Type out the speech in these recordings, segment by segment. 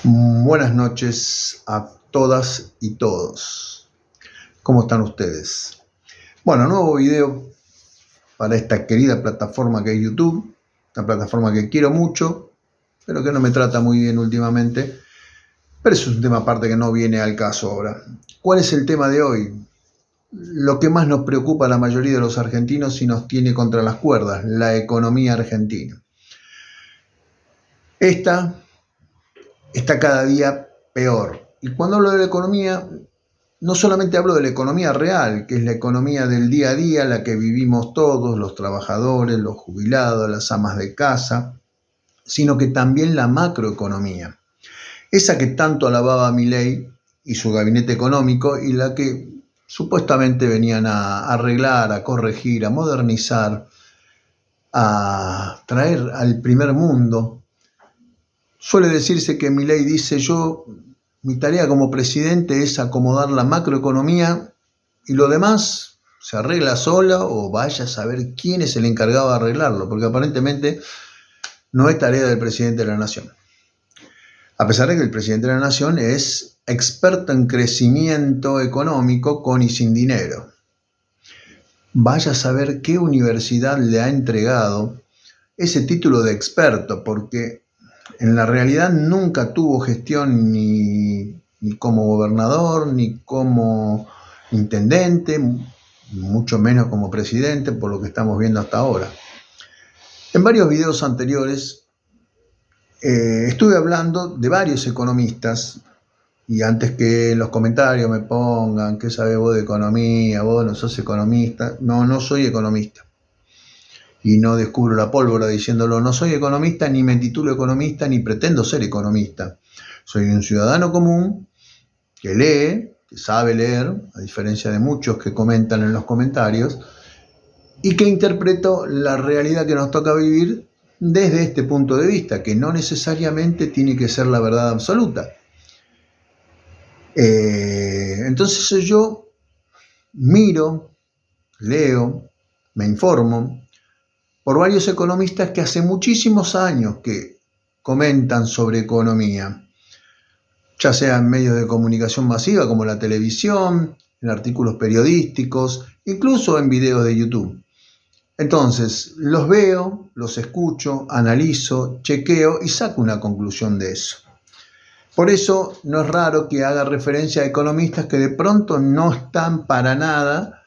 Buenas noches a todas y todos. ¿Cómo están ustedes? Bueno, nuevo video para esta querida plataforma que es YouTube, una plataforma que quiero mucho, pero que no me trata muy bien últimamente. Pero eso es un tema aparte que no viene al caso ahora. ¿Cuál es el tema de hoy? Lo que más nos preocupa a la mayoría de los argentinos y nos tiene contra las cuerdas, la economía argentina. Esta está cada día peor. Y cuando hablo de la economía, no solamente hablo de la economía real, que es la economía del día a día, la que vivimos todos, los trabajadores, los jubilados, las amas de casa, sino que también la macroeconomía. Esa que tanto alababa Milei y su gabinete económico y la que supuestamente venían a arreglar, a corregir, a modernizar, a traer al primer mundo. Suele decirse que Milei dice: mi tarea como presidente es acomodar la macroeconomía y lo demás se arregla sola, o vaya a saber quién es el encargado de arreglarlo, porque aparentemente no es tarea del presidente de la nación. A pesar de que el presidente de la nación es experto en crecimiento económico con y sin dinero. Vaya a saber qué universidad le ha entregado ese título de experto, porque en la realidad nunca tuvo gestión ni como gobernador, ni como intendente, mucho menos como presidente, por lo que estamos viendo hasta ahora. En varios videos anteriores estuve hablando de varios economistas, y antes que en los comentarios me pongan: ¿qué sabes vos de economía? Vos no sos economista. No soy economista. Y no descubro la pólvora diciéndolo. No soy economista, ni me titulo economista, ni pretendo ser economista. Soy un ciudadano común que lee, que sabe leer, a diferencia de muchos que comentan en los comentarios, y que interpreto la realidad que nos toca vivir desde este punto de vista, que no necesariamente tiene que ser la verdad absoluta. Entonces yo miro, leo, me informo por varios economistas que hace muchísimos años que comentan sobre economía, ya sea en medios de comunicación masiva como la televisión, en artículos periodísticos, incluso en videos de YouTube. Entonces, los veo, los escucho, analizo, chequeo y saco una conclusión de eso. Por eso no es raro que haga referencia a economistas que de pronto no están para nada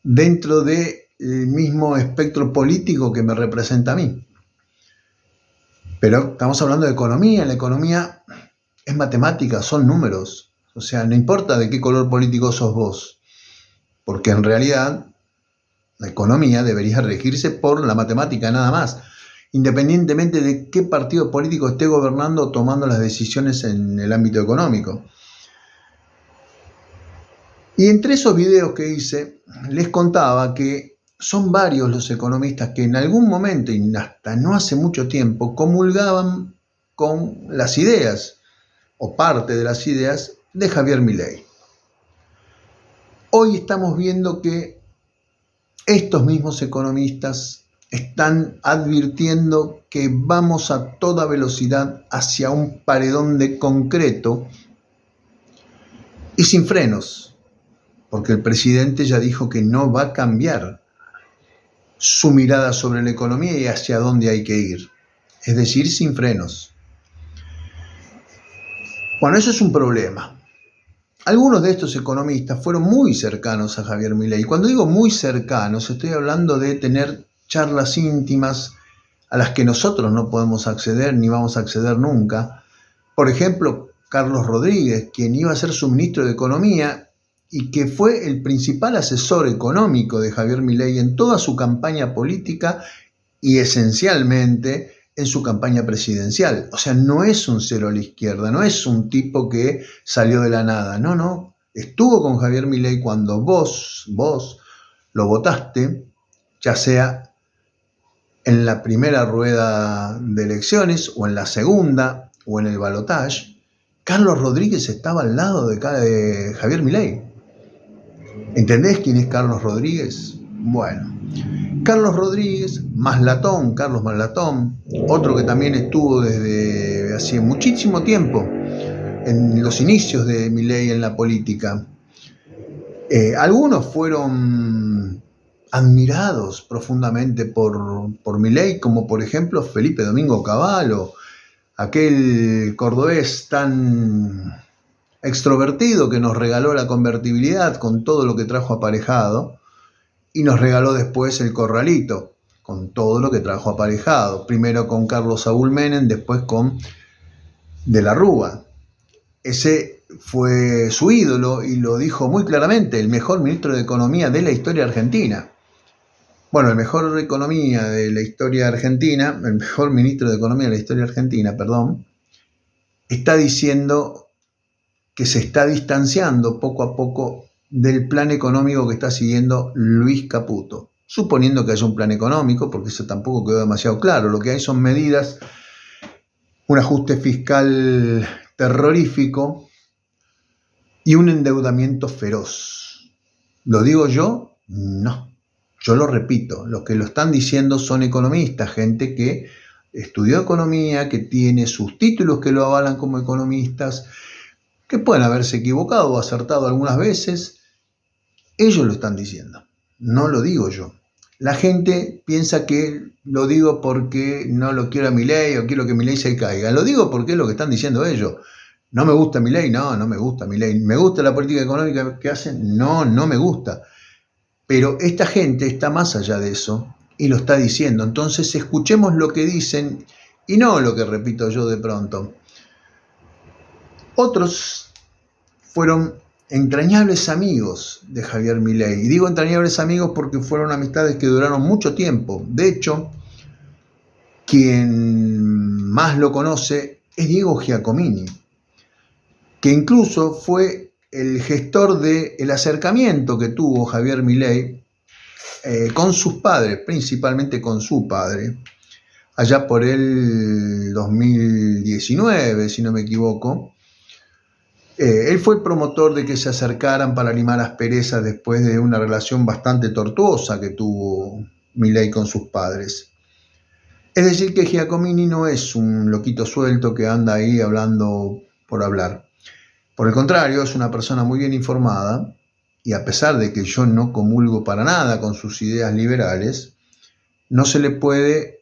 dentro del mismo espectro político que me representa a mí. Pero estamos hablando de economía. La economía es matemática, son números. O sea, no importa de qué color político sos vos, porque en realidad la economía debería regirse por la matemática nada más, independientemente de qué partido político esté gobernando o tomando las decisiones en el ámbito económico. Y entre esos videos que hice, les contaba que son varios los economistas que en algún momento, y hasta no hace mucho tiempo, comulgaban con las ideas, o parte de las ideas, de Javier Milei. Hoy estamos viendo que estos mismos economistas están advirtiendo que vamos a toda velocidad hacia un paredón de concreto y sin frenos, porque el presidente ya dijo que no va a cambiar su mirada sobre la economía y hacia dónde hay que ir, es decir, sin frenos. Bueno, eso es un problema. Algunos de estos economistas fueron muy cercanos a Javier Milei. Cuando digo muy cercanos, estoy hablando de tener charlas íntimas a las que nosotros no podemos acceder ni vamos a acceder nunca. Por ejemplo, Carlos Rodríguez, quien iba a ser su ministro de Economía y que fue el principal asesor económico de Javier Milei en toda su campaña política y esencialmente en su campaña presidencial. O sea, no es un cero a la izquierda, no es un tipo que salió de la nada. No, estuvo con Javier Milei cuando vos lo votaste, ya sea en la primera rueda de elecciones o en la segunda o en el balotaje. Carlos Rodríguez estaba al lado de Javier Milei. ¿Entendés quién es Carlos Rodríguez? Bueno, Carlos Rodríguez, Carlos Maslatón, otro que también estuvo desde hace muchísimo tiempo en los inicios de Milei en la política. Algunos fueron admirados profundamente por Milei, como por ejemplo Felipe Domingo Cavallo, aquel cordobés tan extrovertido que nos regaló la convertibilidad con todo lo que trajo aparejado y nos regaló después el corralito con todo lo que trajo aparejado, primero con Carlos Saúl Menem, después con De la Rúa. Ese fue su ídolo y lo dijo muy claramente, el mejor ministro de Economía de la historia argentina. Bueno, el mejor de Economía de la historia argentina, el mejor ministro de Economía de la historia argentina, perdón, está diciendo que se está distanciando poco a poco del plan económico que está siguiendo Luis Caputo. Suponiendo que haya un plan económico, porque eso tampoco quedó demasiado claro. Lo que hay son medidas, un ajuste fiscal terrorífico y un endeudamiento feroz. ¿Lo digo yo? No. Yo lo repito, los que lo están diciendo son economistas, gente que estudió economía, que tiene sus títulos que lo avalan como economistas, que pueden haberse equivocado o acertado algunas veces. Ellos lo están diciendo, no lo digo yo. La gente piensa que lo digo porque no lo quiero a Milei o quiero que Milei se caiga. Lo digo porque es lo que están diciendo ellos. ¿No me gusta Milei? No, no me gusta Milei. ¿Me gusta la política económica que hacen? No, no me gusta. Pero esta gente está más allá de eso y lo está diciendo. Entonces escuchemos lo que dicen y no lo que repito yo de pronto. Otros fueron entrañables amigos de Javier Milei. Y digo entrañables amigos porque fueron amistades que duraron mucho tiempo. De hecho, quien más lo conoce es Diego Giacomini, que incluso fue el gestor del acercamiento que tuvo Javier Milei con sus padres, principalmente con su padre, allá por el 2019, si no me equivoco. Él fue el promotor de que se acercaran para limar asperezas después de una relación bastante tortuosa que tuvo Milei con sus padres. Es decir, que Giacomini no es un loquito suelto que anda ahí hablando por hablar. Por el contrario, es una persona muy bien informada y a pesar de que yo no comulgo para nada con sus ideas liberales, no se le puede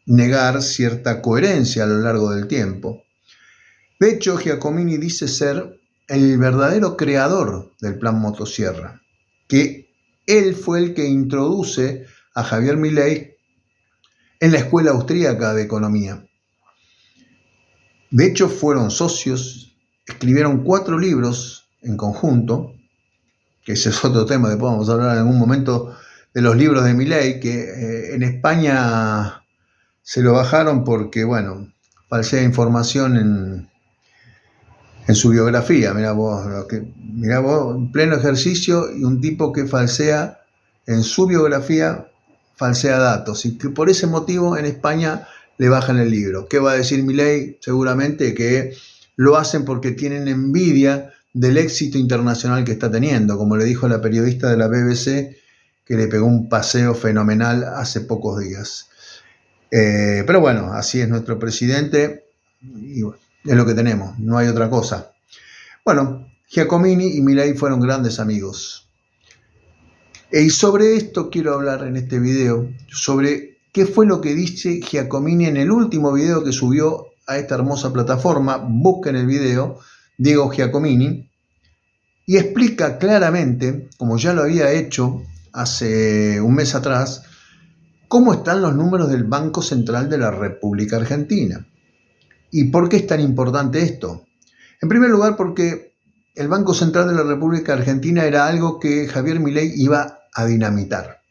negar cierta coherencia a lo largo del tiempo. De hecho, Giacomini dice ser el verdadero creador del Plan Motosierra, que él fue el que introduce a Javier Milei en la Escuela Austríaca de Economía. De hecho, fueron socios, escribieron 4 libros en conjunto, que ese es otro tema, después vamos a hablar en algún momento de los libros de Milei, que en España se lo bajaron porque, bueno, falsea información en su biografía. Mirá vos, en pleno ejercicio y un tipo que falsea en su biografía, falsea datos, y que por ese motivo en España le bajan el libro. ¿Qué va a decir Milei? Seguramente que lo hacen porque tienen envidia del éxito internacional que está teniendo, como le dijo la periodista de la BBC, que le pegó un paseo fenomenal hace pocos días. Pero bueno, así es nuestro presidente y bueno, es lo que tenemos, no hay otra cosa. Bueno, Giacomini y Milei fueron grandes amigos. Y sobre esto quiero hablar en este video, sobre qué fue lo que dice Giacomini en el último video que subió a esta hermosa plataforma. Busquen el video, Diego Giacomini, y explica claramente, como ya lo había hecho hace un mes atrás, cómo están los números del Banco Central de la República Argentina. ¿Y por qué es tan importante esto? En primer lugar, porque el Banco Central de la República Argentina era algo que Javier Milei iba a dinamitar.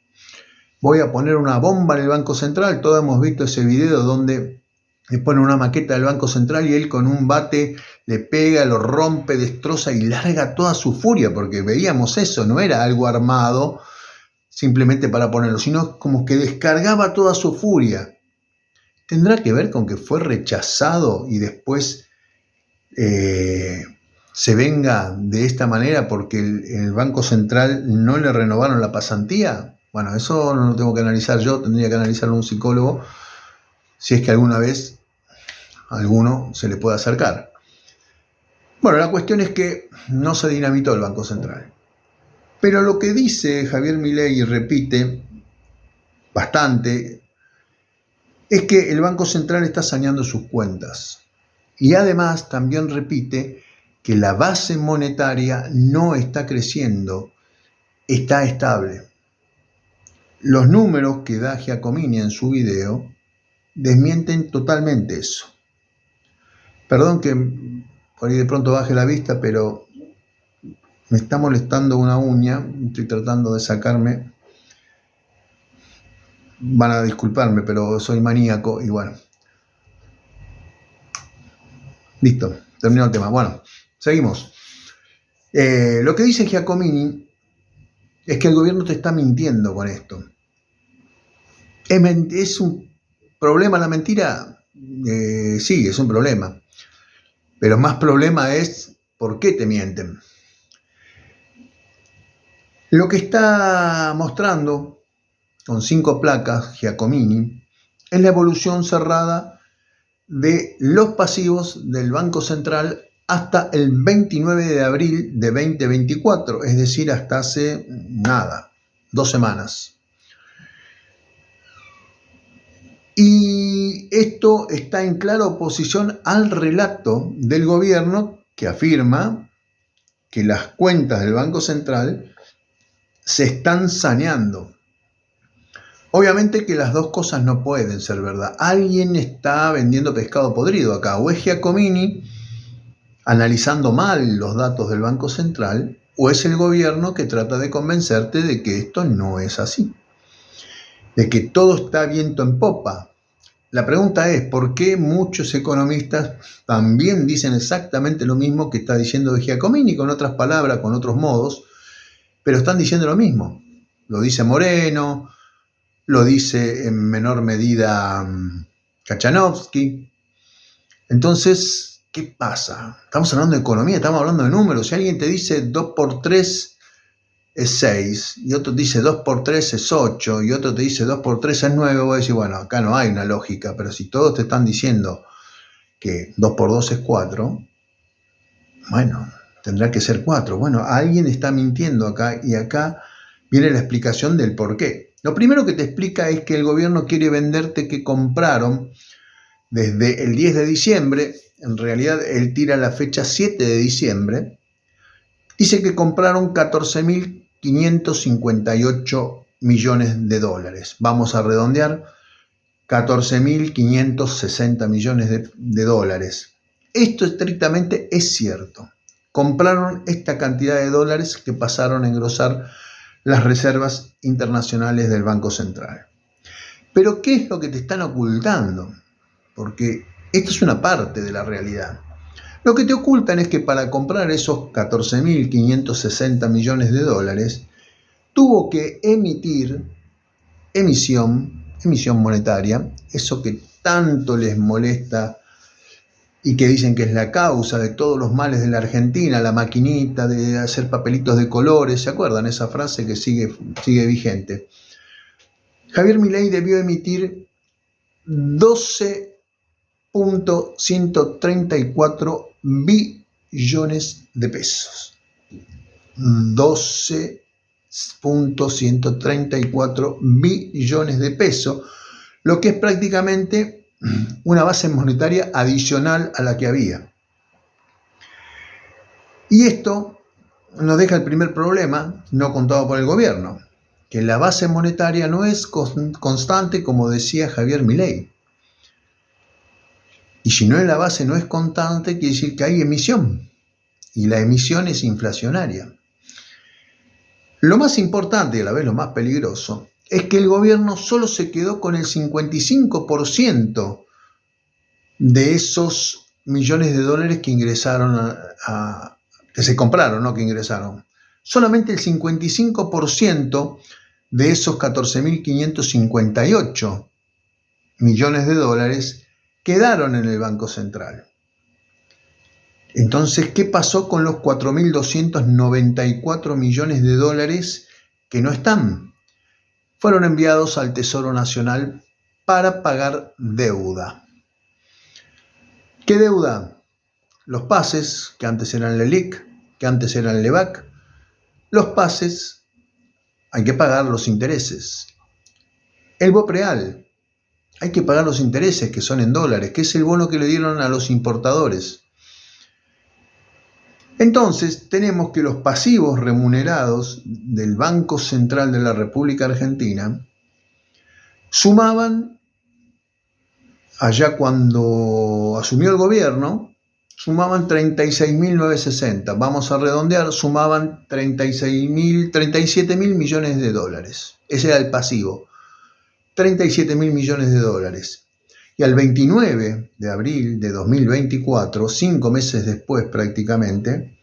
Voy a poner una bomba en el Banco Central. Todos hemos visto ese video donde le pone una maqueta del Banco Central y él con un bate le pega, lo rompe, destroza y larga toda su furia, porque veíamos eso, no era algo armado simplemente para ponerlo, sino como que descargaba toda su furia. ¿Tendrá que ver con que fue rechazado y después se venga de esta manera porque el Banco Central no le renovaron la pasantía? Bueno, eso no lo tengo que analizar yo, tendría que analizarlo un psicólogo, si es que alguna vez a alguno se le puede acercar. Bueno, la cuestión es que no se dinamitó el Banco Central. Pero lo que dice Javier Milei y repite bastante es que el Banco Central está saneando sus cuentas. Y además también repite que la base monetaria no está creciendo, está estable. Los números que da Giacomini en su video desmienten totalmente eso. Perdón que por ahí de pronto baje la vista, pero me está molestando una uña, estoy tratando de sacarme. Van a disculparme, pero soy maníaco y bueno. Listo, terminó el tema. Bueno, seguimos. Lo que dice Giacomini es que el gobierno te está mintiendo con esto. ¿Es un problema la mentira? Sí, es un problema. Pero más problema es por qué te mienten. Lo que está mostrando con 5 placas Giacomini es la evolución cerrada de los pasivos del Banco Central hasta el 29 de abril de 2024, es decir, hasta hace nada, 2 semanas. Y esto está en clara oposición al relato del gobierno que afirma que las cuentas del Banco Central se están saneando. Obviamente que las dos cosas no pueden ser verdad. Alguien está vendiendo pescado podrido acá. O es Giacomini analizando mal los datos del Banco Central, o es el gobierno que trata de convencerte de que esto no es así, de que todo está viento en popa. La pregunta es, ¿por qué muchos economistas también dicen exactamente lo mismo que está diciendo Giacomini, con otras palabras, con otros modos, pero están diciendo lo mismo? Lo dice Moreno, lo dice en menor medida Kachanowski. Entonces, ¿qué pasa? Estamos hablando de economía, estamos hablando de números. Si alguien te dice 2 por 3 es 6, y otro te dice 2 por 3 es 8, y otro te dice 2 por 3 es 9, vos decís, bueno, acá no hay una lógica, pero si todos te están diciendo que 2 por 2 es 4, bueno, tendrá que ser 4. Bueno, alguien está mintiendo acá, y acá viene la explicación del por qué. Lo primero que te explica es que el gobierno quiere venderte que compraron desde el 10 de diciembre, en realidad él tira la fecha 7 de diciembre, dice que compraron 14.558 millones de dólares. Vamos a redondear, 14.560 millones de dólares. Esto estrictamente es cierto. Compraron esta cantidad de dólares que pasaron a engrosar las reservas internacionales del Banco Central. Pero ¿qué es lo que te están ocultando? Porque esto es una parte de la realidad. Lo que te ocultan es que para comprar esos 14.560 millones de dólares, tuvo que emitir emisión monetaria, eso que tanto les molesta y que dicen que es la causa de todos los males de la Argentina, la maquinita de hacer papelitos de colores, ¿se acuerdan esa frase que sigue vigente? Javier Milei debió emitir 12.134 billones de pesos. 12.134 billones de pesos, lo que es prácticamente una base monetaria adicional a la que había. Y esto nos deja el primer problema, no contado por el gobierno, que la base monetaria no es constante, como decía Javier Milei. Y si no es la base, no es constante, quiere decir que hay emisión. Y la emisión es inflacionaria. Lo más importante y a la vez lo más peligroso es que el gobierno solo se quedó con el 55% de esos millones de dólares que ingresaron que se compraron, no que ingresaron. Solamente el 55% de esos 14.558 millones de dólares quedaron en el Banco Central. Entonces, ¿qué pasó con los 4.294 millones de dólares que no están? fueron enviados al Tesoro Nacional para pagar deuda. ¿Qué deuda? Los pases, que antes eran LELIC, que antes eran LEVAC. Los pases hay que pagar los intereses. El BOPREAL, hay que pagar los intereses, que son en dólares, que es el bono que le dieron a los importadores. Entonces tenemos que los pasivos remunerados del Banco Central de la República Argentina sumaban, allá cuando asumió el gobierno, sumaban 36.960. Vamos a redondear, sumaban 37.000 millones de dólares. Ese era el pasivo. 37.000 millones de dólares. Y al 29 de abril de 2024, 5 meses después prácticamente,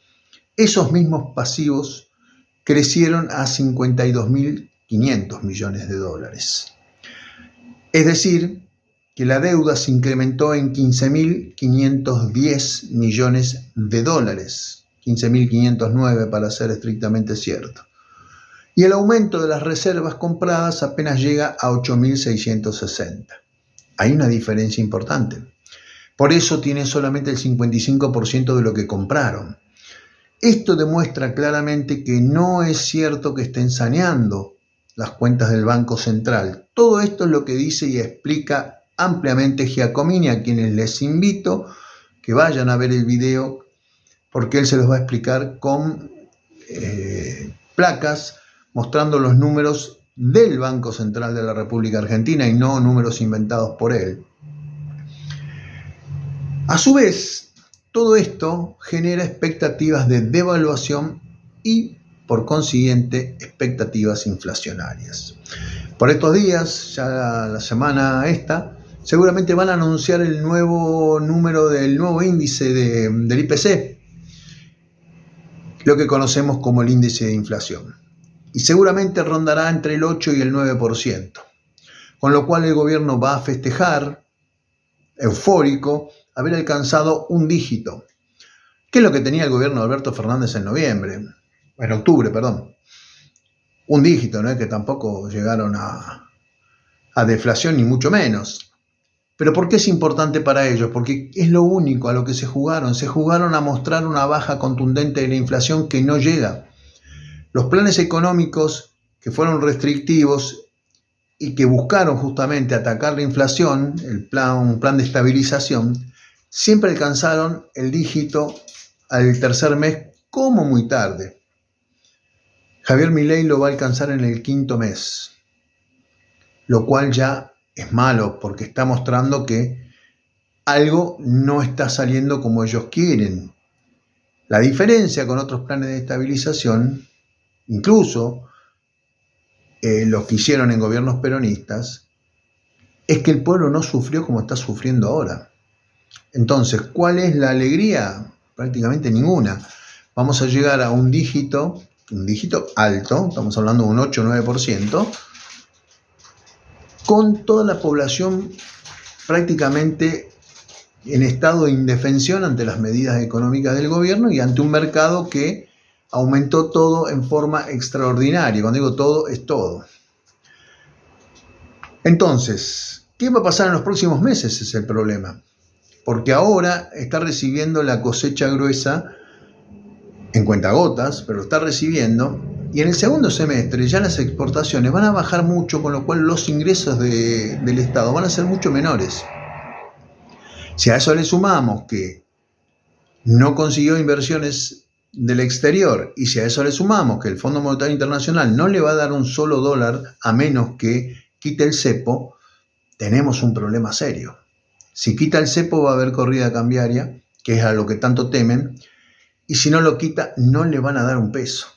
esos mismos pasivos crecieron a 52.500 millones de dólares. Es decir, que la deuda se incrementó en 15.510 millones de dólares, 15.509 para ser estrictamente cierto. Y el aumento de las reservas compradas apenas llega a 8.660. Hay una diferencia importante. Por eso tienen solamente el 55% de lo que compraron. Esto demuestra claramente que no es cierto que estén saneando las cuentas del Banco Central. Todo esto es lo que dice y explica ampliamente Giacomini, a quienes les invito que vayan a ver el video, porque él se los va a explicar con placas mostrando los números del Banco Central de la República Argentina y no números inventados por él. A su vez, todo esto genera expectativas de devaluación y, por consiguiente, expectativas inflacionarias. Por estos días, ya la semana esta, seguramente van a anunciar el nuevo número del nuevo índice del IPC, lo que conocemos como el índice de inflación. Y seguramente rondará entre el 8 y el 9%, con lo cual el gobierno va a festejar, eufórico, haber alcanzado un dígito, que es lo que tenía el gobierno de Alberto Fernández en octubre. Un dígito, ¿no? Que tampoco llegaron a deflación ni mucho menos. ¿Pero por qué es importante para ellos? Porque es lo único a lo que se jugaron a mostrar una baja contundente de la inflación que no llega. Los planes económicos que fueron restrictivos y que buscaron justamente atacar la inflación, un plan de estabilización, siempre alcanzaron el dígito al tercer mes, como muy tarde. Javier Milei lo va a alcanzar en el 5.º mes, lo cual ya es malo porque está mostrando que algo no está saliendo como ellos quieren. La diferencia con otros planes de estabilización, incluso los que hicieron en gobiernos peronistas, es que el pueblo no sufrió como está sufriendo ahora. Entonces, ¿cuál es la alegría? Prácticamente ninguna. Vamos a llegar a un dígito alto, estamos hablando de un 8 o 9%, con toda la población prácticamente en estado de indefensión ante las medidas económicas del gobierno y ante un mercado que aumentó todo en forma extraordinaria. Cuando digo todo, es todo. Entonces, ¿qué va a pasar en los próximos meses? Es el problema. Porque ahora está recibiendo la cosecha gruesa en cuentagotas, pero lo está recibiendo. Y en el segundo semestre ya las exportaciones van a bajar mucho, con lo cual los ingresos del Estado van a ser mucho menores. Si a eso le sumamos que no consiguió inversiones del exterior, y si a eso le sumamos que el Fondo Monetario Internacional no le va a dar un solo dólar a menos que quite el cepo, tenemos un problema serio. Si quita el cepo va a haber corrida cambiaria, que es a lo que tanto temen, y si no lo quita no le van a dar un peso.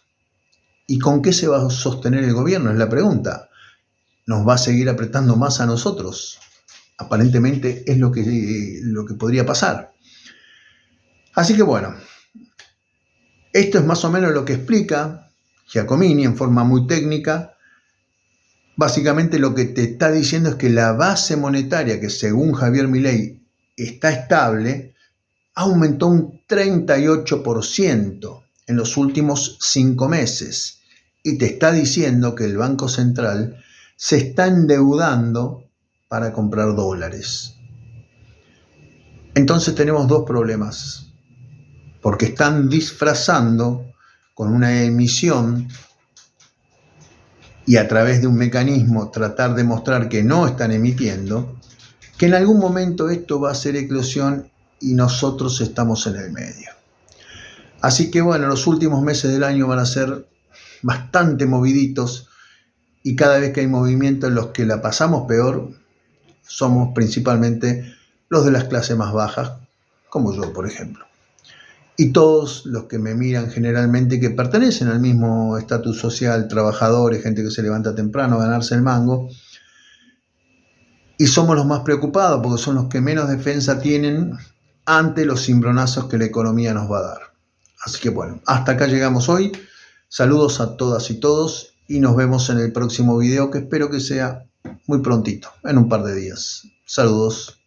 ¿Y con qué se va a sostener el gobierno? Es la pregunta. ¿Nos va a seguir apretando más a nosotros? Aparentemente es lo que podría pasar. Así que bueno, esto es más o menos lo que explica Giacomini en forma muy técnica. Básicamente lo que te está diciendo es que la base monetaria, que según Javier Milei está estable, aumentó un 38% en los últimos 5 meses. Y te está diciendo que el Banco Central se está endeudando para comprar dólares. Entonces tenemos dos problemas, porque están disfrazando con una emisión y a través de un mecanismo tratar de mostrar que no están emitiendo, que en algún momento esto va a ser eclosión y nosotros estamos en el medio. Así que bueno, los últimos meses del año van a ser bastante moviditos y cada vez que hay movimiento en los que la pasamos peor, somos principalmente los de las clases más bajas, como yo, por ejemplo. Y todos los que me miran generalmente que pertenecen al mismo estatus social, trabajadores, gente que se levanta temprano a ganarse el mango, y somos los más preocupados porque son los que menos defensa tienen ante los cimbronazos que la economía nos va a dar. Así que bueno, hasta acá llegamos hoy. Saludos a todas y todos y nos vemos en el próximo video que espero que sea muy prontito, en un par de días. Saludos.